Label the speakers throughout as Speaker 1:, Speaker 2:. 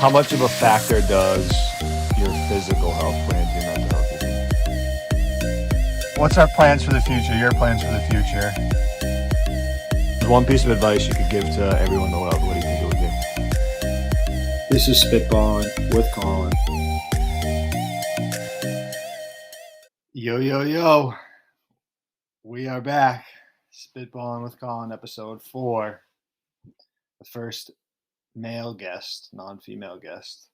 Speaker 1: How much of a factor does your physical health play into your mental health?
Speaker 2: What's our plans for the future? Your plans for the future?
Speaker 1: There's one piece of advice you could give to everyone in the world. What do you think it would be?
Speaker 3: This is Spitballin with Colin.
Speaker 2: Yo. We are back. Spitballin with Colin, episode 4. The first male guest, non-female guest.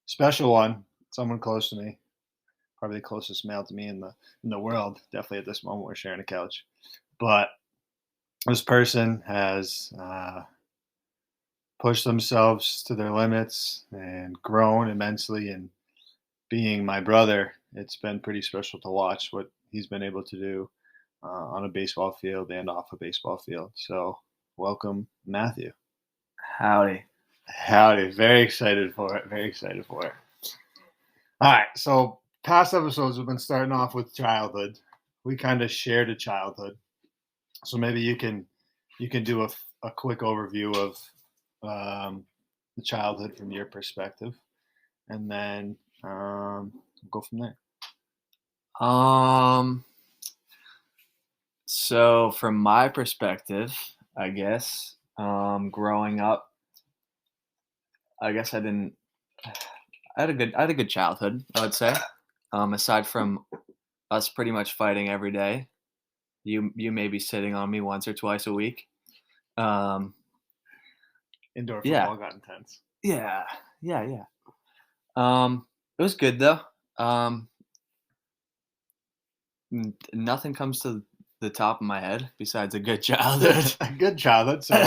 Speaker 2: Special one. Someone close to me. Probably the closest male to me in the world. Definitely at this moment we're sharing a couch. But this person has pushed themselves to their limits and grown immensely. And being my brother, it's been pretty special to watch what he's been able to do on a baseball field and off a baseball field. So welcome, Matthew.
Speaker 4: Howdy.
Speaker 2: Very excited for it. All right. So past episodes, we've been starting off with childhood. We kind of shared a childhood. So maybe you can do a quick overview of the childhood from your perspective, and then go from there.
Speaker 4: So from my perspective, I guess, growing up, I guess I had a good childhood, I would say. Aside from us pretty much fighting every day, you may be sitting on me once or twice a week.
Speaker 2: Indoor football got intense.
Speaker 4: Yeah. It was good though. Nothing comes to the top of my head besides a good childhood.
Speaker 2: A good childhood. So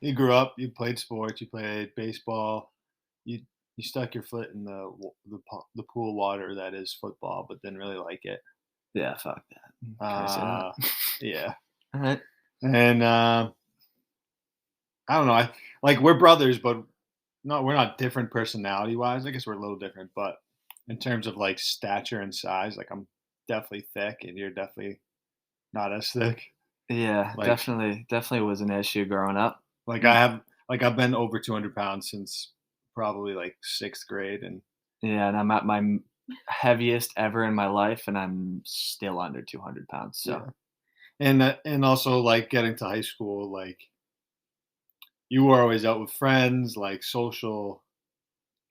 Speaker 2: you grew up, you played sports, you played baseball, you stuck your foot in the pool of water that is football, but didn't really like it.
Speaker 4: Yeah, fuck that. Can I say that?
Speaker 2: Yeah.
Speaker 4: All right.
Speaker 2: And I don't know. We're brothers, but we're not different personality wise. I guess we're a little different, but in terms of like stature and size, like I'm definitely thick, and you're definitely not as thick.
Speaker 4: Yeah,
Speaker 2: Like-
Speaker 4: definitely was an issue growing up.
Speaker 2: I've been over 200 pounds since probably like 6th grade, and
Speaker 4: Yeah, and I'm at my heaviest ever in my life, and I'm still under 200 pounds. So
Speaker 2: and also like getting to high school, like you were always out with friends, like social,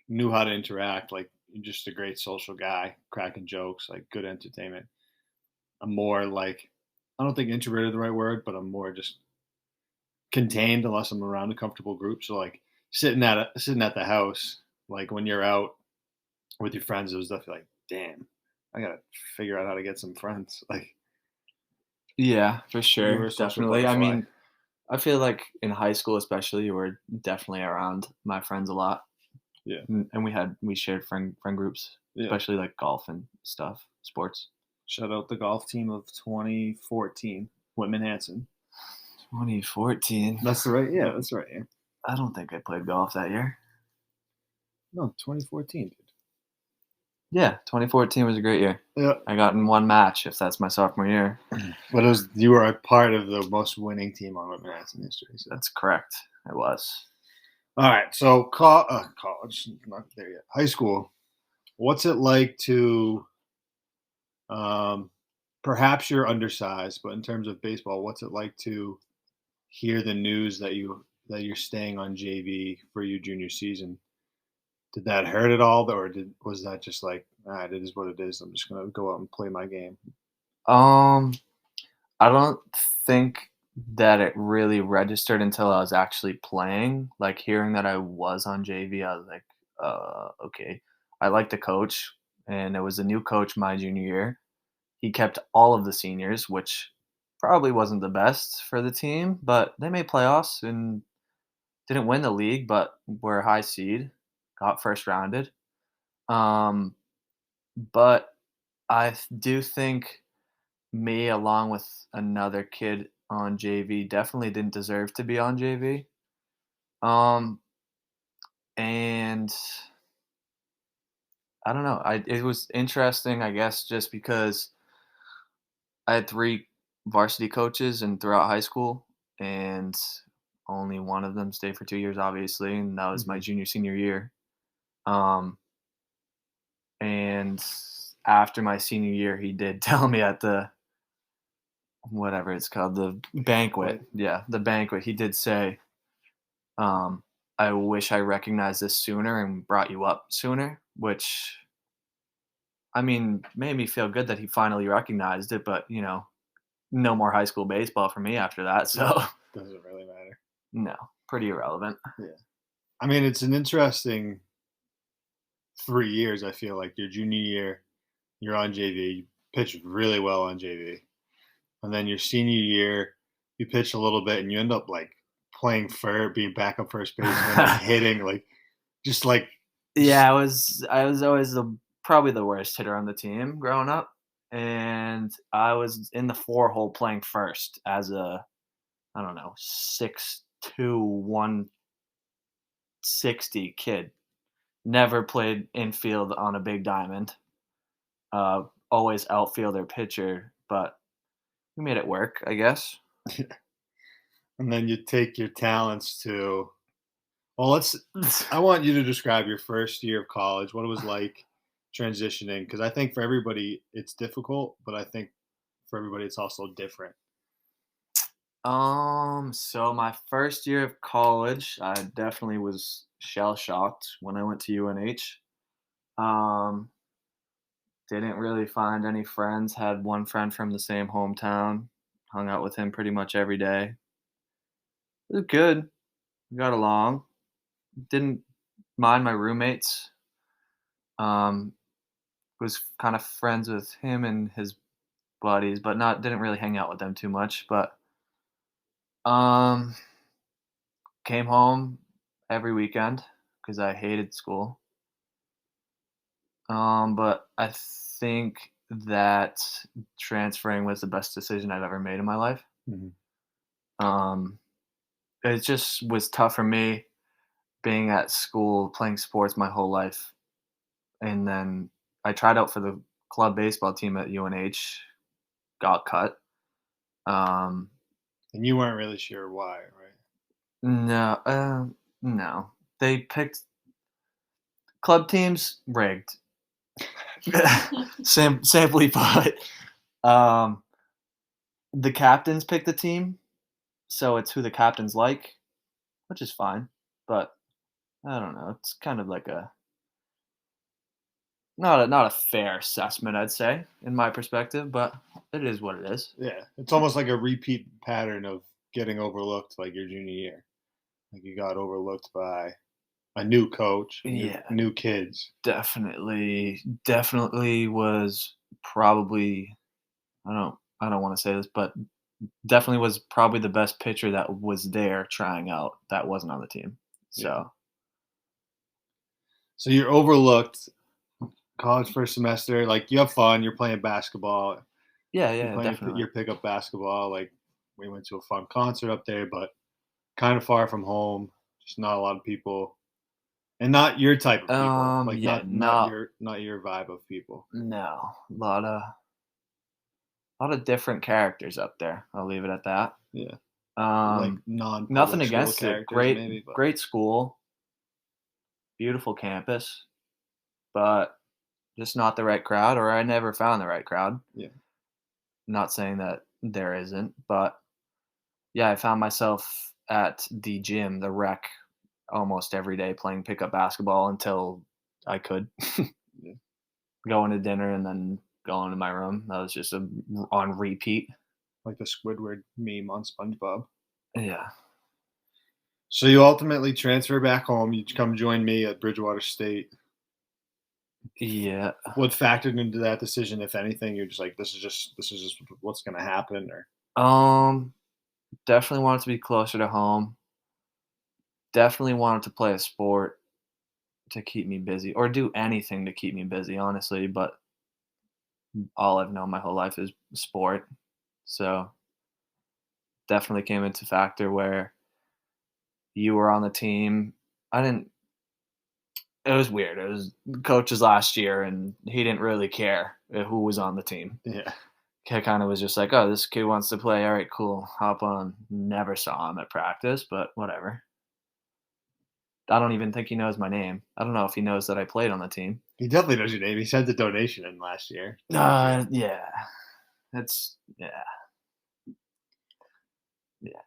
Speaker 2: knew how to interact, like you're just a great social guy, cracking jokes, like good entertainment. I'm more like, I don't think introverted is the right word, but I'm more just contained unless I'm around a comfortable group. So like sitting at the house, like when you're out with your friends, it was definitely like, damn, I gotta figure out how to get some friends. Like,
Speaker 4: yeah, for
Speaker 2: you were
Speaker 4: sure,
Speaker 2: a social
Speaker 4: definitely. I
Speaker 2: butterfly.
Speaker 4: mean, I feel like in high school, especially, you were definitely around my friends a lot.
Speaker 2: Yeah.
Speaker 4: And we shared friend groups,
Speaker 2: Yeah.
Speaker 4: especially like golf and stuff, sports.
Speaker 2: Shout out the golf team of 2014, Whitman Hanson.
Speaker 4: 2014.
Speaker 2: That's right. Yeah, that's right. Yeah.
Speaker 4: I don't think I played golf that year.
Speaker 2: No, 2014, dude.
Speaker 4: Yeah, 2014 was a great year.
Speaker 2: Yeah.
Speaker 4: I got in one match, if that's my sophomore year.
Speaker 2: But you were a part of the most winning team on Whitman Hanson history. So.
Speaker 4: That's correct. I was.
Speaker 2: All right. So college, not there yet. High school. What's it like to? Perhaps you're undersized, but in terms of baseball, what's it like to hear the news that you're staying on JV for your junior season? Did that hurt at all, or was that just like, it is what it is? I'm just gonna go out and play my game.
Speaker 4: I don't think that it really registered until I was actually playing. Like hearing that I was on JV, I was like, okay. I liked the coach, and it was a new coach my junior year. He kept all of the seniors, which probably wasn't the best for the team, but they made playoffs and didn't win the league, but were a high seed, got first rounded. But I do think me, along with another kid on JV, definitely didn't deserve to be on JV. And I don't know. It was interesting, I guess, just because I had 3 varsity coaches and throughout high school, and only one of them stayed for 2 years, obviously, and that was my junior senior year. Um, and after my senior year, he did tell me at the whatever it's called, the banquet. Yeah, the banquet. He did say, um, "I wish I recognized this sooner and brought you up sooner," which I mean made me feel good that he finally recognized it. But no more high school baseball for me after that. So
Speaker 2: Doesn't really matter.
Speaker 4: no, pretty irrelevant.
Speaker 2: Yeah. I mean, it's an interesting 3 years. I feel like your junior year, you're on JV, you pitched really well on JV, and then your senior year, you pitch a little bit, and you end up like playing being backup first baseman, and hitting like just like
Speaker 4: Yeah, I was always probably the worst hitter on the team growing up, and I was in the 4 hole playing first as a I don't know 6'2", 160 kid. Never played infield on a big diamond. Always outfielder pitcher, but we made it work, I guess.
Speaker 2: and then you take your talents to. Well, I want you to describe your first year of college. What it was like transitioning, because I think for everybody it's difficult, but I think for everybody it's also different.
Speaker 4: So my first year of college, I definitely was shell shocked when I went to UNH. Um, didn't really find any friends. Had one friend from the same hometown. Hung out with him pretty much every day. It was good. We got along. Didn't mind my roommates. Um, was kind of friends with him and his buddies, but not didn't really hang out with them too much. But um, came home every weekend because I hated school. But I think that transferring was the best decision I've ever made in my life.
Speaker 2: Mhm.
Speaker 4: Um, it just was tough for me being at school, playing sports my whole life, and then I tried out for the club baseball team at UNH, got cut. Um,
Speaker 2: And you weren't really sure why, right?
Speaker 4: no, no, they picked club teams rigged. Simply put, um, the captains pick the team, so it's who the captains like, which is fine. But I don't know. It's kind of like a not a fair assessment, I'd say, in my perspective. But it is what it is.
Speaker 2: Yeah, it's almost like a repeat pattern of getting overlooked like your junior year. Like you got overlooked by a new coach,
Speaker 4: Yeah,
Speaker 2: new kids.
Speaker 4: definitely was probably I don't want to say this, but definitely was probably the best pitcher that was there trying out that wasn't on the team. So
Speaker 2: So you're overlooked college first semester. Like you have fun. You're playing basketball. You're
Speaker 4: yeah,
Speaker 2: playing
Speaker 4: definitely.
Speaker 2: your pickup basketball. Like we went to a fun concert up there, but kind of far from home. Just not a lot of people, and not your type of people. Like
Speaker 4: Yeah,
Speaker 2: not your vibe of people.
Speaker 4: no, lot of different characters up there. I'll leave it at that.
Speaker 2: Yeah, like
Speaker 4: Um, Nothing
Speaker 2: non-public school
Speaker 4: against it.
Speaker 2: characters, maybe. But
Speaker 4: Great school, beautiful campus, but just not the right crowd, or I never found the right crowd.
Speaker 2: yeah,
Speaker 4: Not saying that there isn't, but yeah, I found myself at the gym, the rec, almost every day playing pickup basketball until I could.
Speaker 2: yeah.
Speaker 4: Going to dinner and then going to my room. That was just on repeat.
Speaker 2: Like the Squidward meme on SpongeBob.
Speaker 4: Yeah.
Speaker 2: So you ultimately transfer back home. You come join me at Bridgewater State.
Speaker 4: Yeah.
Speaker 2: What factored into that decision, if anything? You're just like, this is just what's going to happen, or
Speaker 4: Definitely wanted to be closer to home. Definitely wanted to play a sport to keep me busy or do anything to keep me busy, honestly, but all I've known my whole life is sport. So definitely came into factor where you were on the team. I didn't It was weird. It was coach's last year and he didn't really care who was on the team.
Speaker 2: yeah,
Speaker 4: He kind of was just like, "Oh, this kid wants to play. All right, cool. Hop on." Never saw him at practice, but whatever. I don't even think he knows my name. I don't know if he knows that I played on the team.
Speaker 2: He definitely knows your name. He sent a donation in last year.
Speaker 4: Yeah. That's yeah. Yeah.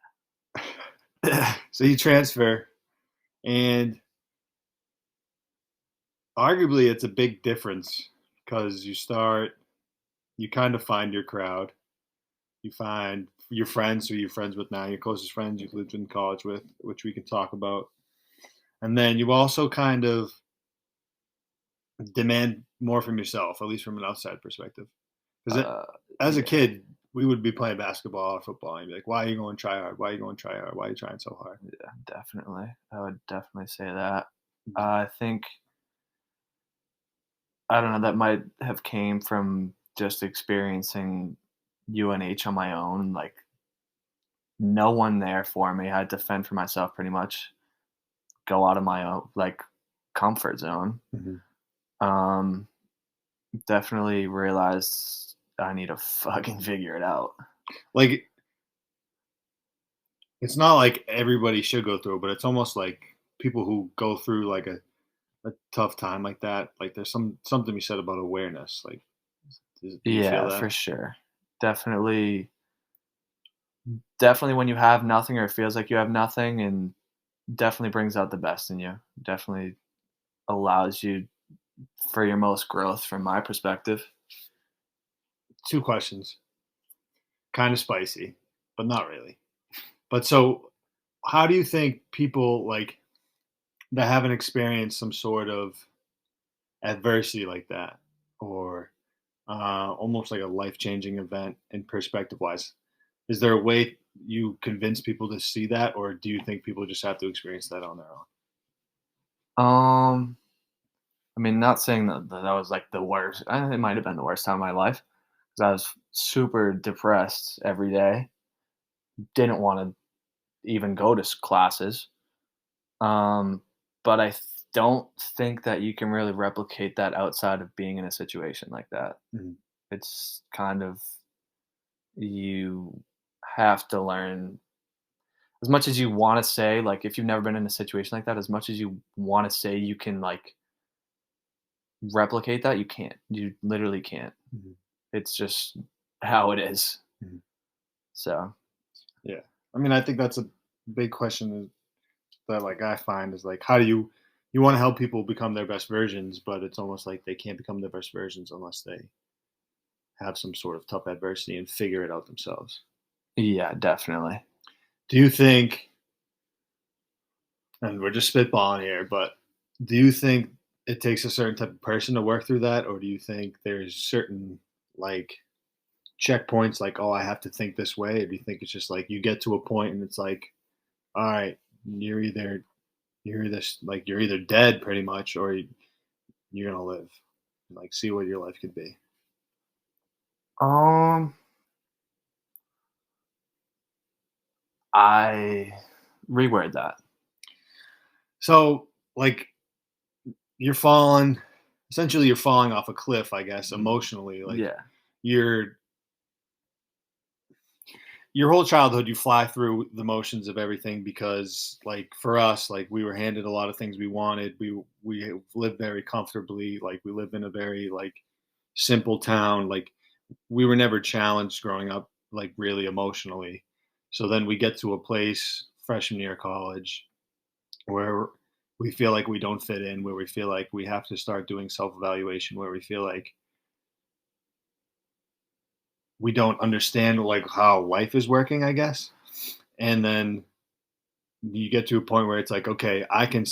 Speaker 2: So you transfer, and arguably it's a big difference because you kind of find your crowd. You find your friends who you're friends with now, your closest friends you've lived in college with, which we can talk about. And then you also kind of demand more from yourself, at least from an outside perspective. Because
Speaker 4: Uh,
Speaker 2: as a
Speaker 4: yeah.
Speaker 2: kid, we would be playing basketball or football, and you'd be like, "Why are you going to try hard? Why are you going to try hard? Why are you trying so hard?"
Speaker 4: Yeah, definitely. I would definitely say that. I think I don't know, that might have came from just experiencing UNH on my own, like, no one there for me. I had to fend for myself pretty much, go out of my own, like, comfort zone.
Speaker 2: Mhm.
Speaker 4: Um, Definitely realized I need to fucking figure it out.
Speaker 2: Like it's not like everybody should go through, but it's almost like people who go through like a tough time like that. Like there's something to be said about awareness. Like, do you feel
Speaker 4: Yeah,
Speaker 2: that?
Speaker 4: for sure. Definitely definitely when you have nothing or it feels like you have nothing, and definitely brings out the best in you. Definitely allows you for your most growth from my perspective.
Speaker 2: Two questions, kind of spicy, but not really. But so, how do you think people like that haven't experienced some sort of adversity like that, or almost like a life changing event in perspective wise? Is there a way you convince people to see that, or do you think people just have to experience that on their own?
Speaker 4: Um, I mean, not saying that was like the worst. It might have been the worst time of my life because I was super depressed every day. Didn't want to even go to classes. Um, but don't think that you can really replicate that outside of being in a situation like that.
Speaker 2: Mhm.
Speaker 4: It's kind of you have to learn as much as you want to say, like, if you've never been in a situation like that, as much as you want to say you can, like, replicate that, you can't. You literally can't.
Speaker 2: Mhm.
Speaker 4: It's just how it is.
Speaker 2: Mhm.
Speaker 4: So,
Speaker 2: Yeah, I mean, I think that's a big question that like I find is like, how do you want to help people become their best versions, but it's almost like they can't become their best versions unless they have some sort of tough adversity and figure it out themselves.
Speaker 4: yeah, definitely.
Speaker 2: Do you think, and we're just spitballing here, but do you think it takes a certain type of person to work through that, or do you think there's certain like checkpoints, like, oh, I have to think this way, or do you think it's just like you get to a point and it's like, all right, you're either you're either dead pretty much, or you're gonna live, like see what your life could be.
Speaker 4: Um, I reword that.
Speaker 2: So like you're falling, essentially you're falling off a cliff, I guess, emotionally. Like
Speaker 4: Yeah.
Speaker 2: you're your whole childhood you fly through the motions of everything because like for us like we were handed a lot of things we wanted, we lived very comfortably, like we live in a very like simple town, like we were never challenged growing up like really emotionally. So then we get to a place freshman year of college where we feel like we don't fit in, where we feel like we have to start doing self-evaluation, where we feel like we don't understand like how life is working, I guess. And then you get to a point where it's like, okay, I can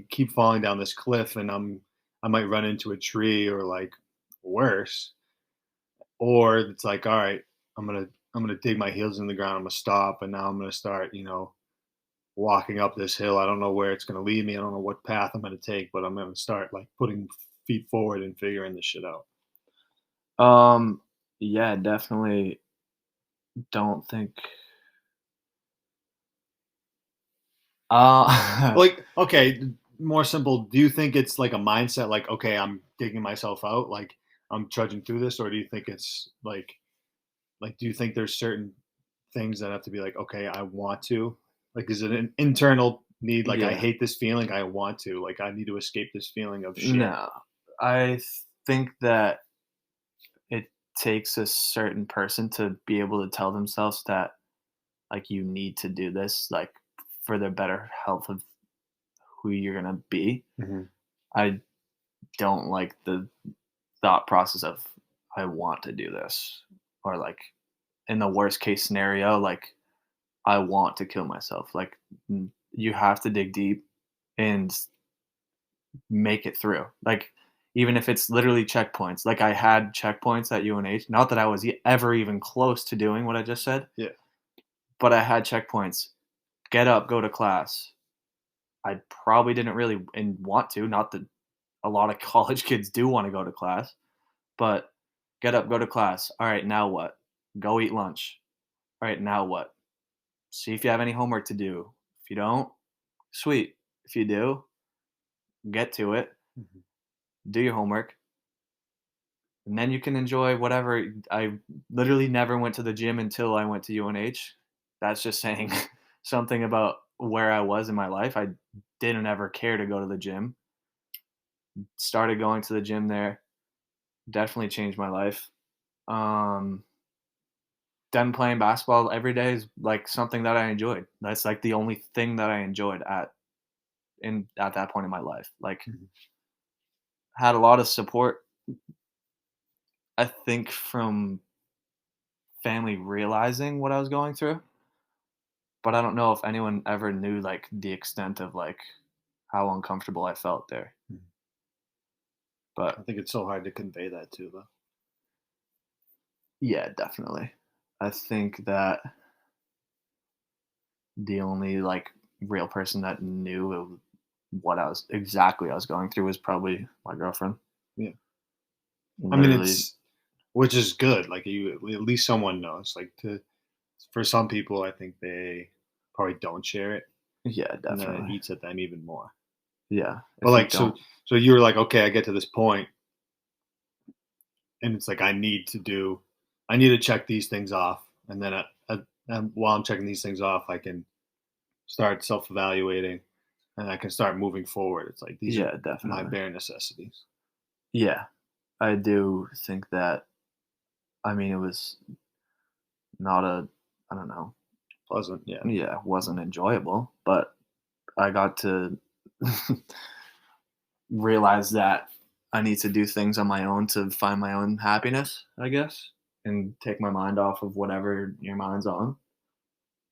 Speaker 2: keep falling down this cliff and I might run into a tree or like worse. Or it's like, all right, I'm gonna dig my heels in the ground, I'm gonna stop, and now I'm gonna start, walking up this hill. I don't know where it's gonna lead me. I don't know what path I'm gonna take, but I'm gonna start like putting feet forward and figuring this shit out.
Speaker 4: Um, yeah, definitely don't think uh
Speaker 2: Like, okay, more simple. Do you think it's like a mindset, like, okay, I'm digging myself out, like I'm trudging through this, or do you think it's like do you think there's certain things that have to be like, okay, I want to, like, is it an internal need, like, I
Speaker 4: Yeah.
Speaker 2: hate this feeling, I want to, like, I need to escape this feeling of shit.
Speaker 4: No. I think that it takes a certain person to be able to tell themselves that, like, you need to do this, like, for the better health of who you're gonna be.
Speaker 2: Mhm.
Speaker 4: I don't like the thought process of, "I want to do this," or, like, in the worst case scenario, like, I want to kill myself. Like, you have to dig deep and make it through. Like, even if it's literally checkpoints. Like, I had checkpoints at UNH. Not that I was ever even close to doing what I just said,
Speaker 2: Yeah.
Speaker 4: but I had checkpoints. Get up, go to class. I probably didn't really want to. Not that a lot of college kids do want to go to class, but get up, go to class. All right, now what? Go eat lunch. All right, now what? See if you have any homework to do. If you don't, sweet. If you do, get to it,
Speaker 2: Mhm.
Speaker 4: do your homework, and then you can enjoy whatever. I literally never went to the gym until I went to UNH. That's just saying something about where I was in my life. I didn't ever care to go to the gym. Started going to the gym there. Definitely changed my life. Um, then playing basketball every day is like something that I enjoyed. That's like the only thing that I enjoyed at that point in my life. Like,
Speaker 2: Mhm.
Speaker 4: had a lot of support, I think, from family realizing what I was going through, but I don't know if anyone ever knew, like, the extent of, like, how uncomfortable I felt there.
Speaker 2: Mhm.
Speaker 4: But
Speaker 2: I think it's so hard to convey that too, though.
Speaker 4: yeah, definitely. I think that the only, like, real person that knew of what I was going through was probably my girlfriend.
Speaker 2: Yeah. I mean,
Speaker 4: Literally,
Speaker 2: it's which is good, like, you at least someone knows, like, for some people, I think they probably don't share it,
Speaker 4: yeah,
Speaker 2: and then it
Speaker 4: definitely.
Speaker 2: eats at them even more.
Speaker 4: Yeah,
Speaker 2: But,
Speaker 4: if you
Speaker 2: like,
Speaker 4: don't.
Speaker 2: so you were like, "Okay, I get to this point, and it's like, I need to check these things off, and then while I'm checking these things off, I can start self-evaluating, and I can start moving forward." It's like, these are
Speaker 4: Yeah,
Speaker 2: my
Speaker 4: definitely.
Speaker 2: bare necessities.
Speaker 4: Yeah, I do think that, I mean, it was not a, I don't know.
Speaker 2: Pleasant, yeah.
Speaker 4: Yeah, it wasn't enjoyable, but I got to realize that I need to do things on my own to find my own happiness, I guess, and take my mind off of whatever your mind's on.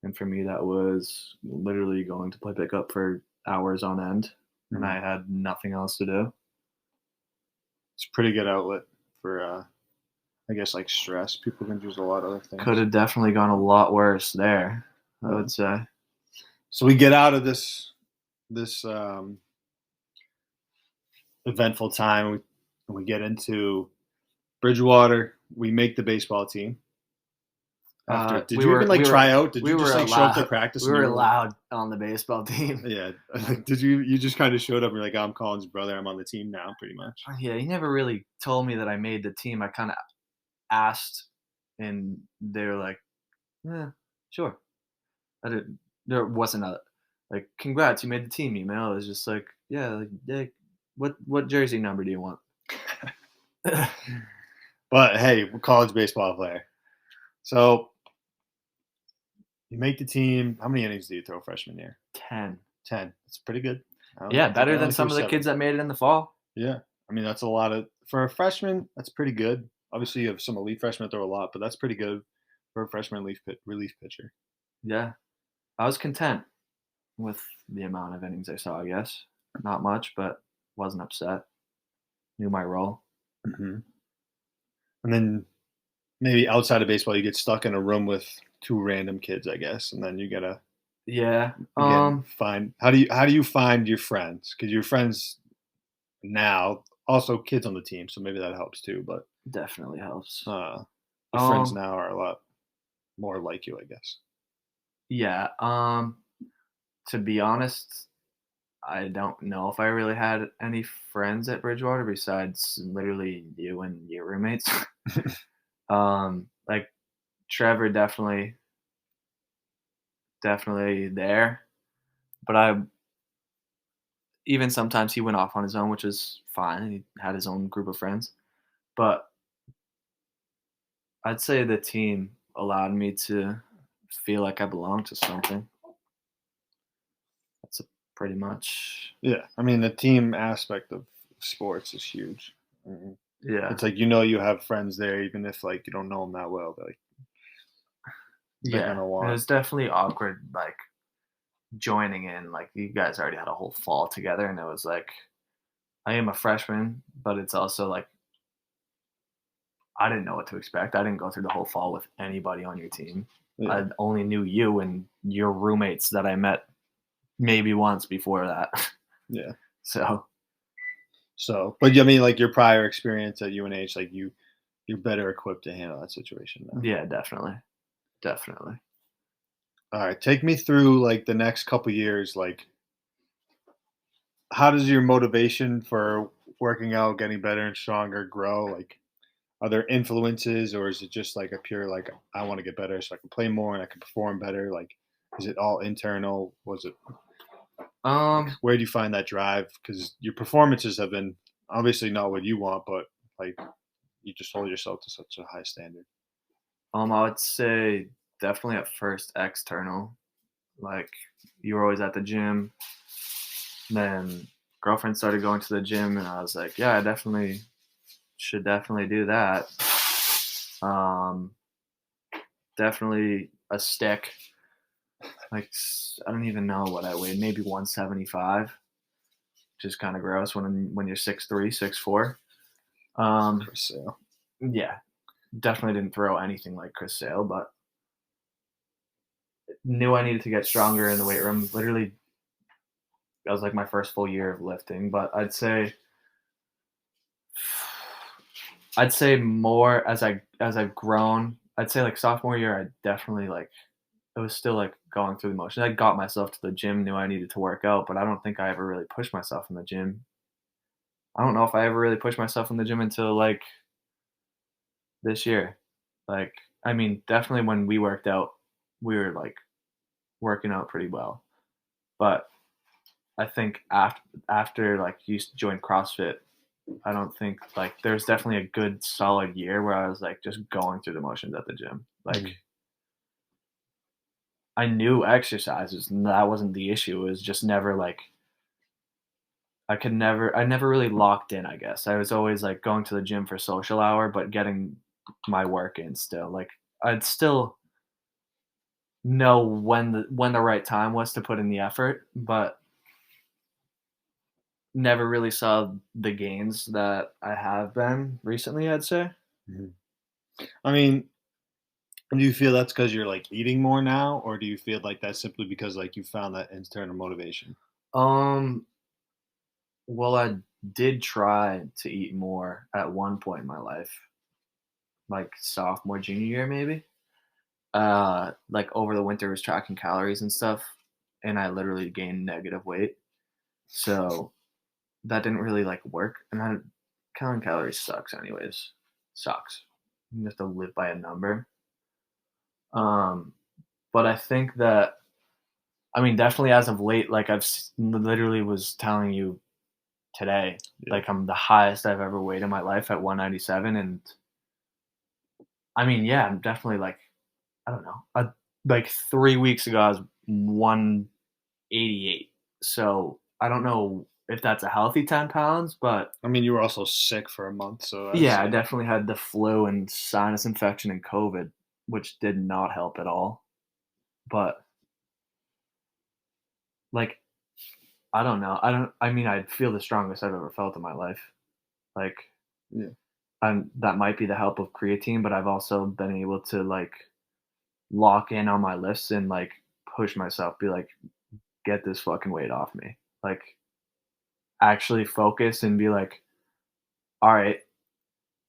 Speaker 4: And for me, that was literally going to play pickup for hours on end, and
Speaker 2: Mhm.
Speaker 4: I had nothing else to do.
Speaker 2: It's a pretty good outlet for, I guess, like, stress. People can use a lot of other
Speaker 4: Could
Speaker 2: things.
Speaker 4: have definitely gone a lot worse there, I
Speaker 2: Yeah.
Speaker 4: would say.
Speaker 2: So we get out of this eventful time. We get into Bridgewater. We make the baseball team. After, did
Speaker 4: We
Speaker 2: you even,
Speaker 4: were
Speaker 2: like,
Speaker 4: we were
Speaker 2: try out? Did
Speaker 4: we
Speaker 2: you just,
Speaker 4: were
Speaker 2: like, show up to
Speaker 4: allowed
Speaker 2: practice
Speaker 4: we
Speaker 2: and
Speaker 4: were
Speaker 2: you were like,
Speaker 4: allowed on the baseball team.
Speaker 2: yeah? Like, did you just kind of showed up and you're like, I'm Colin's brother. I'm on the team now, pretty much.
Speaker 4: Yeah, he never really told me that I made the team. I kind of asked, and they were like, "Yeah, sure." I didn't. There wasn't a, like, "Congrats, you made the team" email. It was just like, "Yeah, like, yeah, what jersey number do you want?"
Speaker 2: But hey, we're college baseball player. So you make the team. How many innings do you throw freshman year?
Speaker 4: 10.
Speaker 2: 10. It's pretty good.
Speaker 4: Yeah,
Speaker 2: I think I
Speaker 4: better than
Speaker 2: only threw
Speaker 4: some of the
Speaker 2: 7.
Speaker 4: kids that made it in the fall.
Speaker 2: Yeah. I mean, that's a lot of for a freshman. That's pretty good. Obviously, you have some elite freshmen that throw a lot, but that's pretty good for a freshman relief pitcher.
Speaker 4: Yeah, I was content with the amount of innings I saw. I guess not much, but wasn't upset. Knew my role.
Speaker 2: Hmm. And then maybe outside of baseball, you get stuck in a room with 2 random kids, I guess, and then you gotta
Speaker 4: Yeah.
Speaker 2: again find how do you find your friends? Because your friends now also kids on the team, so maybe that helps too. But
Speaker 4: Definitely helps.
Speaker 2: uh, your friends
Speaker 4: Um,
Speaker 2: now are a lot more like you, I guess.
Speaker 4: yeah. To be honest, I don't know if I really had any friends at Bridgewater besides literally you and your roommates. Like, Trevor, definitely there, but even sometimes he went off on his own, which is fine. He had his own group of friends. But I'd say the team allowed me to feel like I belonged to something. That's pretty much
Speaker 2: Yeah, I mean the team aspect of sports is huge. I mean,
Speaker 4: yeah.
Speaker 2: it's like you have friends there, even if like you don't know them that well. They're
Speaker 4: Yeah.
Speaker 2: gonna
Speaker 4: And it
Speaker 2: want.
Speaker 4: was definitely awkward, like, joining in. Like, you guys already had a whole fall together, and it was like, I am a freshman, but it's also like, I didn't know what to expect. I didn't go through the whole fall with anybody on your team.
Speaker 2: Yeah,
Speaker 4: I only knew you and your roommates that I met maybe once before that.
Speaker 2: yeah.
Speaker 4: So,
Speaker 2: So, but I mean, like your prior experience at UNH, like you're better equipped to handle that situation now.
Speaker 4: yeah, definitely. Definitely.
Speaker 2: All right, take me through like the next couple years. Like, how does your motivation for working out, getting better and stronger grow? Like, are there influences, or is it just like a pure like I want to get better so I can play more and I can perform better? Like, is it all internal? Was it like
Speaker 4: Um,
Speaker 2: where do you find that drive? Because your performances have been obviously not what you want, but like you just hold yourself to such a high standard.
Speaker 4: I would say definitely at first external. Like, you were always at the gym. Then girlfriend started going to the gym, and I was like, yeah, I definitely should definitely do that. Um, definitely a stick. Like, I don't even know what I weighed, maybe 175, which is kind of gross when you're 6'3", 6'4".
Speaker 2: For sale.
Speaker 4: Yeah, definitely didn't throw anything like Chris Sale, but knew I needed to get stronger in the weight room. Literally, that was like my first full year of lifting, but I'd say more as I've grown. I'd say like sophomore year, I definitely like it was still like going through the motions. I got myself to the gym, knew I needed to work out, but I don't think I ever really pushed myself in the gym. I don't know if I ever really pushed myself in the gym until like this year. Like, I mean, definitely when we worked out, we were like working out pretty well. But I think after like you joined CrossFit, I don't think like there's definitely a good solid year where I was like just going through the motions at the gym. Like,
Speaker 2: Mhm.
Speaker 4: I knew exercises, and that wasn't the issue. It was just never like I never really locked in, I guess. I was always like going to the gym for social hour, but getting my work in still. Like, I'd still know when the right time was to put in the effort, but never really saw the gains that I have been recently, I'd say.
Speaker 2: Mhm. I mean, do you feel that's because you're like eating more now, or do you feel like that's simply because like you found that internal motivation?
Speaker 4: Um, well, I did try to eat more at one point in my life, like sophomore, junior year maybe. Like over the winter was tracking calories and stuff, and I literally gained negative weight. So that didn't really like work. And counting calories sucks anyways. Sucks. You have to live by a number. Um, but I think that I mean definitely as of late, like literally was telling you today,
Speaker 2: Yeah.
Speaker 4: like I'm the highest I've ever weighed in my life at 197, and I mean yeah, I'm definitely like I don't know. Like 3 weeks ago I was 188. So I don't know if that's a healthy 10 pounds, but
Speaker 2: I mean, you were also sick for a month, so I'd
Speaker 4: yeah, I
Speaker 2: say
Speaker 4: definitely had the flu and sinus infection and COVID, which did not help at all. But like, I don't know. I mean, I feel the strongest I've ever felt in my life. Like,
Speaker 2: yeah.
Speaker 4: that might be the help of creatine, but I've also been able to like lock in on my lifts and like push myself, be like, get this fucking weight off me. Like, actually focus and be like, all right,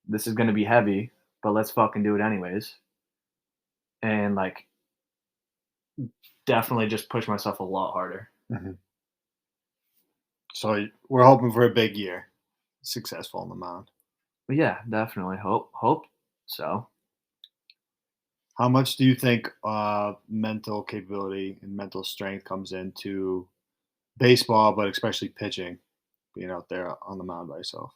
Speaker 4: this is going to be heavy, but let's fucking do it anyways. And like, definitely just push myself a lot harder.
Speaker 2: Mhm. So we're hoping for a big year, successful on the mound.
Speaker 4: But yeah, definitely hope so.
Speaker 2: How much do you think mental capability and mental strength comes into baseball, but especially pitching, being out there on the mound by yourself?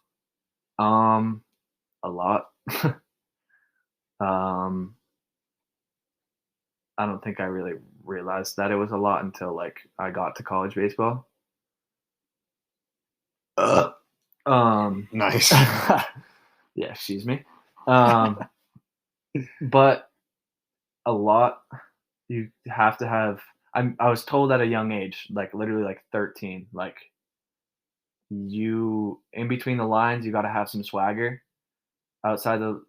Speaker 4: A lot. um, I don't think I really realized that it was a lot until like I got to college baseball. Uh, um,
Speaker 2: Nice.
Speaker 4: yeah, excuse me. Um, but a lot you have to have. I was told at a young age, like literally like 13, like you in between the lines, you got to have some swagger. Outside the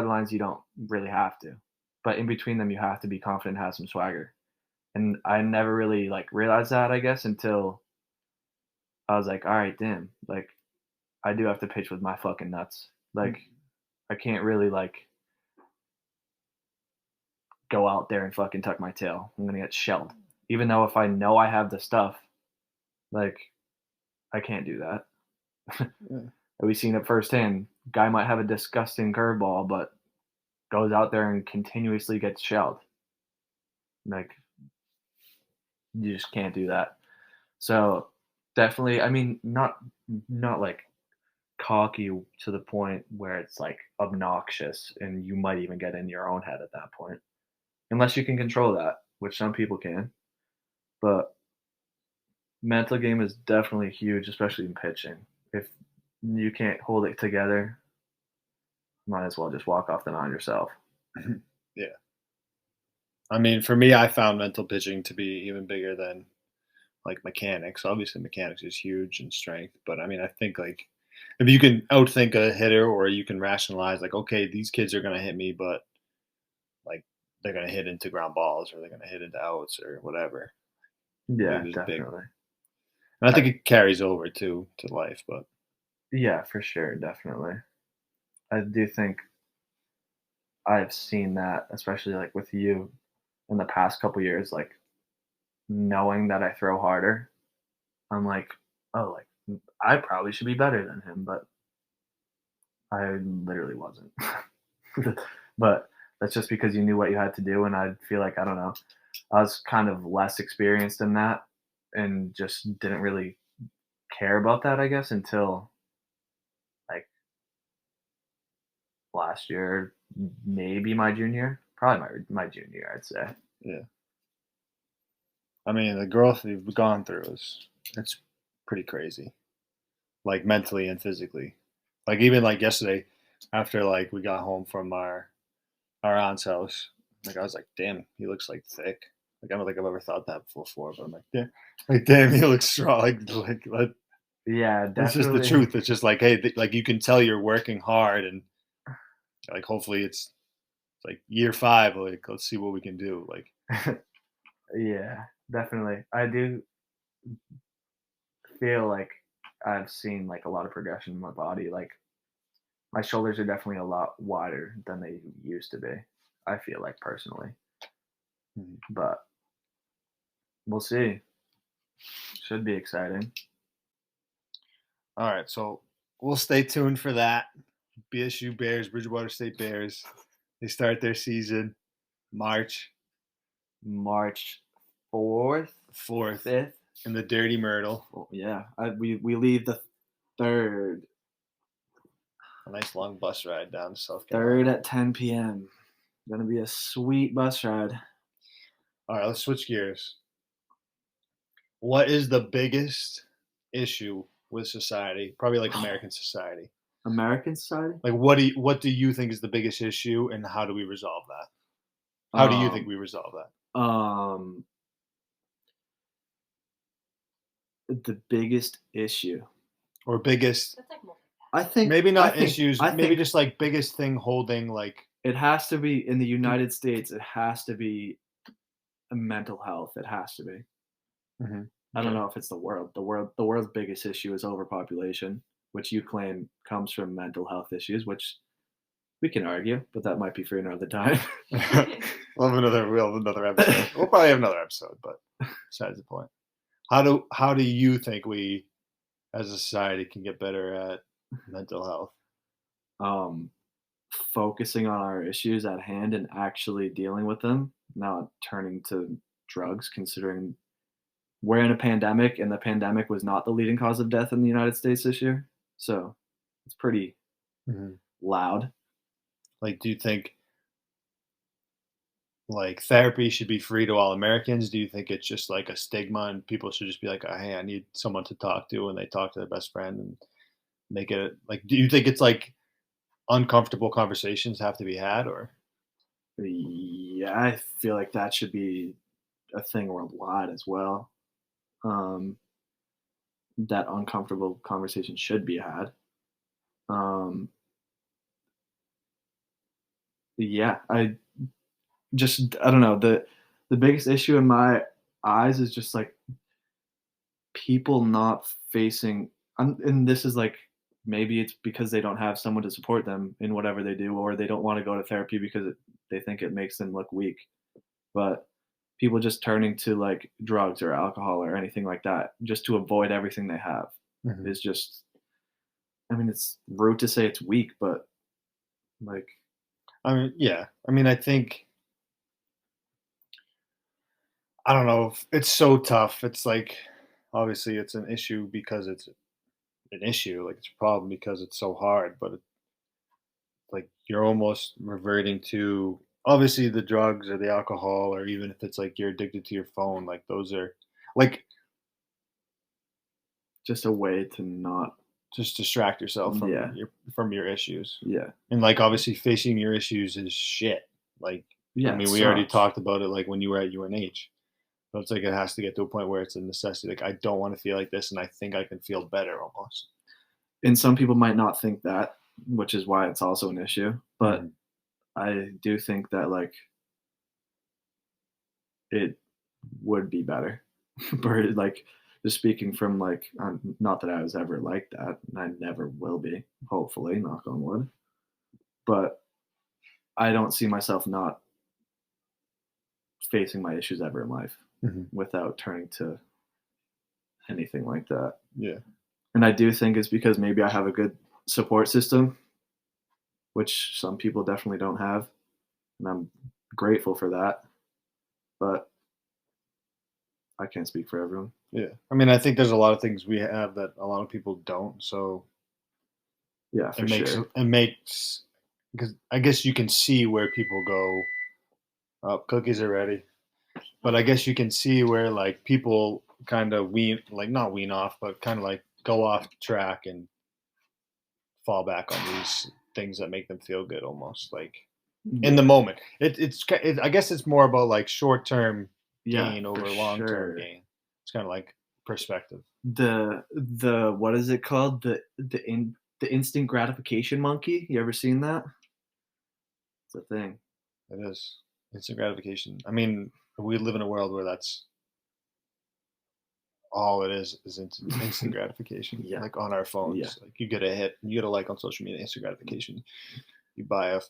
Speaker 4: lines, you don't really have to, but in between them, you have to be confident, have some swagger. And I never really like realized that, I guess, until I was like, all right, damn, like I do have to pitch with my fucking nuts. Like I can't really like go out there and fucking tuck my tail. I'm gonna get shelled. Even though if I know I have the stuff, like I can't do that.
Speaker 2: Yeah.
Speaker 4: We've seen it firsthand. Guy might have a disgusting curveball, but goes out there and continuously gets shelled. Like you just can't do that. So definitely, I mean, not like cocky to the point where it's like obnoxious and you might even get in your own head at that point. Unless you can control that, which some people can. But mental game is definitely huge, especially in pitching. If you can't hold it together, might as well just walk off the mound yourself.
Speaker 2: Yeah. I mean, for me, I found mental pitching to be even bigger than like mechanics. Obviously, mechanics is huge in strength, but I mean, I think like if you can outthink a hitter or you can rationalize like, okay, these kids are gonna hit me, but like they're gonna hit into ground balls or they're gonna hit into outs or whatever. I think
Speaker 4: Yeah,
Speaker 2: there's big,
Speaker 4: definitely.
Speaker 2: and I
Speaker 4: I,
Speaker 2: think it carries over to life. But
Speaker 4: yeah, for sure, definitely. I do think I've seen that, especially like with you in the past couple years, like knowing that I throw harder, I'm like, oh, like I probably should be better than him, but I literally wasn't. But that's just because you knew what you had to do, and I feel like I don't know, I was kind of less experienced in that, and just didn't really care about that, I guess, until like last year, maybe my junior, probably my junior year, I'd say.
Speaker 2: yeah, I mean, the growth you've gone through is it's pretty crazy, like mentally and physically. Like even like yesterday, after like we got home from our aunt's house. Like I was like, damn, he looks like thick. Like I don't think I've ever thought that before, but I'm like damn, he looks strong.
Speaker 4: Yeah,
Speaker 2: that's just the
Speaker 4: definitely.
Speaker 2: truth. It's just like, hey, like you can tell you're working hard, and like hopefully it's like year 5. Like let's see what we can do. Like
Speaker 4: Yeah, definitely. I do feel like I've seen like a lot of progression in my body. Like my shoulders are definitely a lot wider than they used to be. I feel like personally,
Speaker 2: mhm.
Speaker 4: but we'll see. Should be exciting.
Speaker 2: All right, so we'll stay tuned for that. BSU Bears, Bridgewater State Bears. They start their season March
Speaker 4: March 4th,
Speaker 2: 4th
Speaker 4: 5th.
Speaker 2: in the Dirty Myrtle.
Speaker 4: Oh, yeah, we leave the 3rd.
Speaker 2: A nice long bus ride down to South
Speaker 4: 3rd
Speaker 2: Carolina.
Speaker 4: at 10 p.m. Gonna be a sweet bus ride.
Speaker 2: All right, let's switch gears. What is the biggest issue with society? Probably like American society.
Speaker 4: American society.
Speaker 2: Like what do you think is the biggest issue and how do we resolve that? How do you think
Speaker 4: Um,
Speaker 2: we resolve that?
Speaker 4: um, the biggest issue.
Speaker 2: Or biggest
Speaker 4: I think.
Speaker 2: maybe
Speaker 4: I
Speaker 2: not
Speaker 4: think.
Speaker 2: issues,
Speaker 4: I
Speaker 2: maybe
Speaker 4: think
Speaker 2: just like biggest thing holding like
Speaker 4: it has to be in the United States. It has to be mental health. It has to be.
Speaker 2: Mhm.
Speaker 4: I don't
Speaker 2: Okay.
Speaker 4: know if it's the world. The world's biggest issue is overpopulation, which you claim comes from mental health issues, which we can argue, but that might be for another time.
Speaker 2: we'll have another episode. We'll probably have another episode, but besides the point. How do you think we as a society can get better at mental health?
Speaker 4: um, Focusing on our issues at hand and actually dealing with them, not turning to drugs, considering we're in a pandemic, and the pandemic was not the leading cause of death in the United States this year. So it's pretty loud.
Speaker 2: Like, do you think like therapy should be free to all Americans? Do you think it's just like a stigma and people should just be like, oh, hey, I need someone to talk to, and they talk to their best friend and make it like? Do you think it's like uncomfortable conversations have to be had, or
Speaker 4: Yeah, I feel like that should be a thing worldwide as well. That uncomfortable conversation should be had. Um, yeah, I don't know, the biggest issue in my eyes is just like people not facing, and this is like maybe it's because they don't have someone to support them in whatever they do, or they don't want to go to therapy because they think it makes them look weak. But people just turning to like drugs or alcohol or anything like that just to avoid everything they have is just, I mean, it's rude to say it's weak, but like,
Speaker 2: I mean, yeah. I mean, I think I don't know. It's so tough. It's like obviously it's an issue because it's an issue. Like it's a problem because it's so hard. But like you're almost reverting to obviously the drugs or the alcohol, or even if it's like you're addicted to your phone. Like those are like
Speaker 4: just a way to not,
Speaker 2: just distract yourself
Speaker 4: Yeah.
Speaker 2: from your issues.
Speaker 4: yeah.
Speaker 2: And like obviously facing your issues is shit. Like
Speaker 4: Yeah,
Speaker 2: I mean,
Speaker 4: it
Speaker 2: we already
Speaker 4: sucks.
Speaker 2: talked about it. Like when you were at UNH. So it's like it has to get to a point where it's a necessity. Like I don't want to feel like this, and I think I can feel better almost.
Speaker 4: And some people might not think that, which is why it's also an issue. But I do think that like it would be better. But like just speaking from like, not that I was ever like that, and I never will be, hopefully, knock on wood. But I don't see myself not facing my issues ever in life without turning to anything like that.
Speaker 2: Yeah.
Speaker 4: And I do think it's because maybe I have a good support system, which some people definitely don't have. And I'm grateful for that. But I can't speak for everyone.
Speaker 2: Yeah. I mean, I think there's a lot of things we have that a lot of people don't. So
Speaker 4: Yeah, for sure.
Speaker 2: it makes because I guess you can see where people go. Oh, cookies are ready. But I guess you can see where like people kind of not wean off, but kind of like go off track and fall back on these things that make them feel good almost like in the moment. I guess it's more about like short term gain
Speaker 4: for
Speaker 2: over long term
Speaker 4: sure.
Speaker 2: gain. It's kind of like perspective.
Speaker 4: The what is it called? The instant gratification monkey. You ever seen that? It's a thing.
Speaker 2: It is instant gratification. I mean, we live in a world where that's all it is instant gratification.
Speaker 4: Yeah.
Speaker 2: Like on our phones,
Speaker 4: Yeah.
Speaker 2: like you get a hit, you get a like on social media, instant gratification. You buy a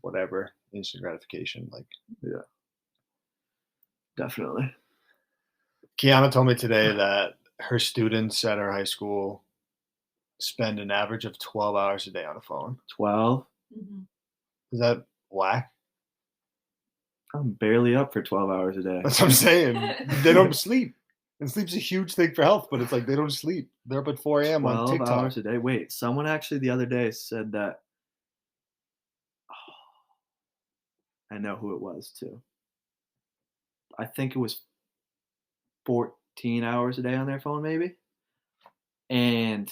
Speaker 2: whatever, instant gratification. Like
Speaker 4: Yeah. Definitely.
Speaker 2: Kiana told me today that her students at her high school spend an average of 12 hours a day on a phone.
Speaker 4: 12?
Speaker 2: Is that whack?
Speaker 4: I'm barely up for 12 hours a day.
Speaker 2: That's what I'm saying. They don't sleep. And sleep's a huge thing for health, but it's like they don't sleep. They're up at 4 a.m. on
Speaker 4: 12
Speaker 2: TikTok.
Speaker 4: hours a day. Wait, someone actually the other day said that. I know who it was too. I think it was 14 hours a day on their phone, maybe. And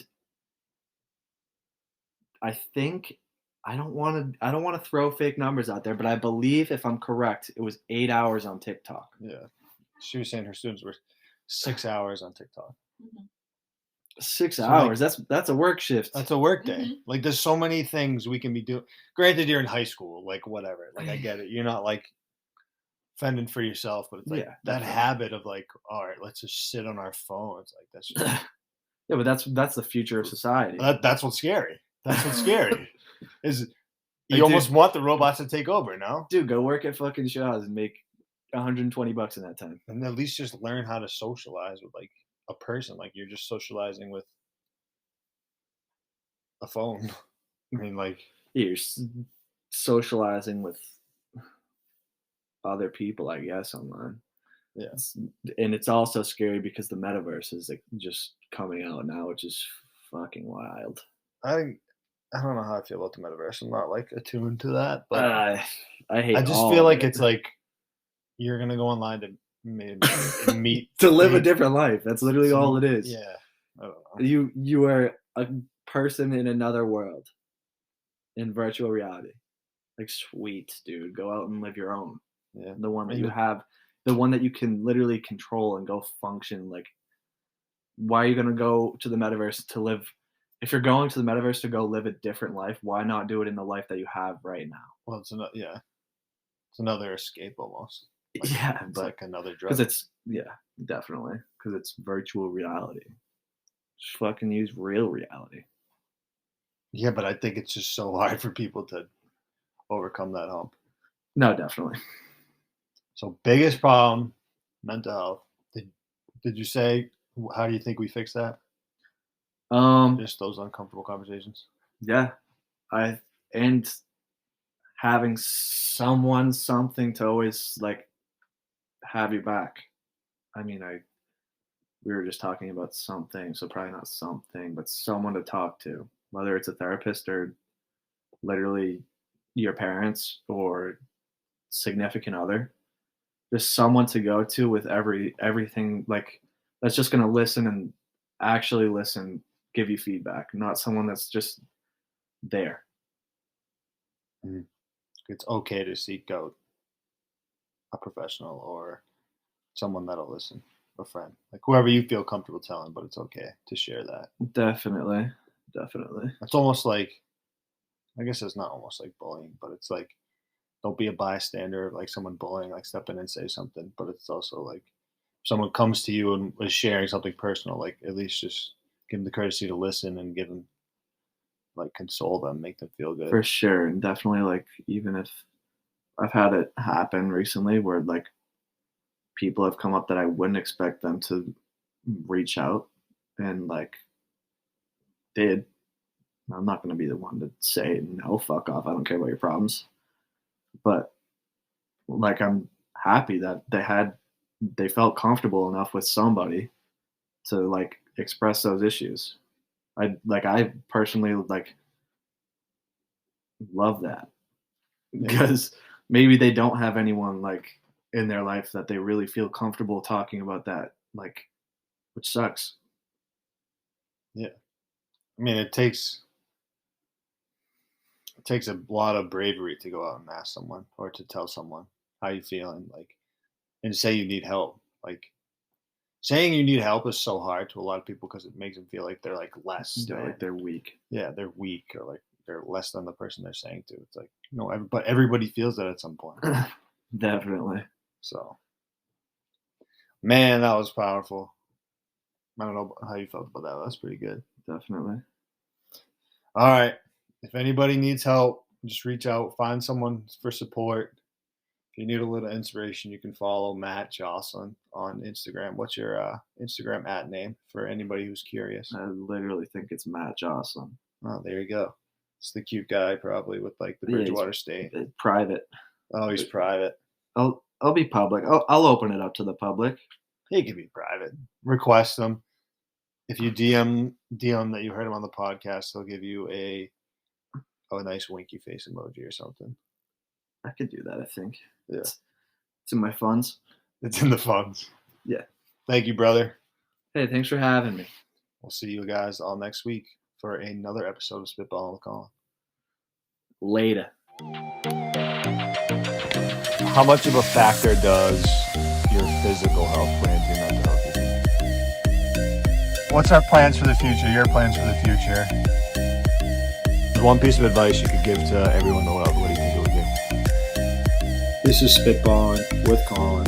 Speaker 4: I think I don't want to throw fake numbers out there, but I believe if I'm correct, it was 8 hours on TikTok.
Speaker 2: Yeah. She was saying her students were 6 hours on TikTok.
Speaker 4: 6 hours. That's a work shift.
Speaker 2: That's a work day. Like there's so many things we can be doing. Granted, you're in high school, like whatever. Like I get it. You're not like fending for yourself, but it's like that
Speaker 4: definitely.
Speaker 2: habit of like, all right, let's just sit on our phones. Like that's just
Speaker 4: Yeah, but that's the future of society.
Speaker 2: that's what's scary. That's what's scary. Is you
Speaker 4: Like,
Speaker 2: almost
Speaker 4: dude,
Speaker 2: want the robots to take over, no?
Speaker 4: Dude, go work at fucking Shaw's and make $120 in that time.
Speaker 2: And at least just learn how to socialize with like a person. Like you're just socializing with a phone. I mean, like
Speaker 4: You're socializing with other people, I guess, online.
Speaker 2: Yeah.
Speaker 3: And it's also scary because the metaverse is like just coming out now, which is fucking wild.
Speaker 2: I don't know how I feel about the metaverse. I'm not like attuned to that, but
Speaker 3: I hate.
Speaker 2: I just
Speaker 3: all
Speaker 2: feel
Speaker 3: of
Speaker 2: like
Speaker 3: it.
Speaker 2: it's like you're gonna go online to meet
Speaker 3: to live a different life. That's literally all it is.
Speaker 2: Yeah, I don't know.
Speaker 3: You are a person in another world in virtual reality. Like, sweet, dude. Go out and live your own.
Speaker 2: Yeah,
Speaker 3: The one that
Speaker 2: And
Speaker 3: you
Speaker 2: the-
Speaker 3: have, the one that you can literally control and go function. Like, why are you gonna go to the metaverse to live? If you're going to the metaverse to go live a different life, why not do it in the life that you have right now?
Speaker 2: Well, it's another escape almost.
Speaker 3: Yeah,
Speaker 2: It's
Speaker 3: but
Speaker 2: like another drug.
Speaker 3: because it's definitely because it's virtual reality. Just fucking use real reality.
Speaker 2: Yeah, but I think it's just so hard for people to overcome that hump.
Speaker 3: No, definitely.
Speaker 2: So biggest problem, mental health. Did you say how do you think we fix that? Just those uncomfortable conversations.
Speaker 3: Yeah, and having something to always like have you back. I mean, we were just talking about something, so probably not something, but someone to talk to, whether it's a therapist or literally your parents or significant other. Just someone to go to with everything like that's just gonna listen and actually listen, give you feedback, not someone that's just there.
Speaker 2: It's okay to seek out a professional or someone that'll listen, a friend, like whoever you feel comfortable telling, but it's okay to share that.
Speaker 3: Definitely.
Speaker 2: It's almost like, I guess it's not almost like bullying, but it's like, don't be a bystander, like someone bullying, like step in and say something. But it's also like, if someone comes to you and is sharing something personal, like at least just give them the courtesy to listen and give them, like console them, make them feel good.
Speaker 3: For sure. And definitely like even if I've had it happen recently where like people have come up that I wouldn't expect them to reach out and like did. I'm not gonna be the one to say no, fuck off. I don't care about your problems. But like I'm happy that they felt comfortable enough with somebody to like express those issues. I personally like love that because maybe they don't have anyone like in their life that they really feel comfortable talking about that, like, which sucks.
Speaker 2: Yeah, I mean, it takes a lot of bravery to go out and ask someone or to tell someone how you feeling, like, and say you need help. Like, saying you need help is so hard to a lot of people because it makes them feel like they're like less.
Speaker 3: Like they're weak.
Speaker 2: Yeah, they're weak or like they're less than the person they're saying to. It's like, but everybody feels that at some point.
Speaker 3: Definitely.
Speaker 2: So, man, that was powerful. I don't know how you felt about that. That's pretty good.
Speaker 3: Definitely.
Speaker 2: All right. If anybody needs help, just reach out. Find someone for support. If you need a little inspiration, you can follow Matt Josselyn on Instagram. What's your Instagram @ name for anybody who's curious?
Speaker 3: I literally think it's Matt Josselyn.
Speaker 2: Oh, there you go. It's the cute guy, probably with like the Bridgewater State.
Speaker 3: Private.
Speaker 2: Oh, he's private.
Speaker 3: I'll be public. I'll open it up to the public.
Speaker 2: He can be private. Request him. If you DM that you heard him on the podcast, they'll give you a nice winky face emoji or something.
Speaker 3: I could do that, I think.
Speaker 2: Yeah.
Speaker 3: It's in my funds.
Speaker 2: It's in the funds.
Speaker 3: Yeah.
Speaker 2: Thank you, brother.
Speaker 3: Hey, thanks for having me.
Speaker 2: We'll see you guys all next week for another episode of Spitballin with Colin.
Speaker 3: Later.
Speaker 1: How much of a factor does your physical health play into your mental health? What's our plans for the future? Your plans for the future? There's one piece of advice you could give to everyone in the world. What do you think it would be?
Speaker 3: This is Spitballin with Colin.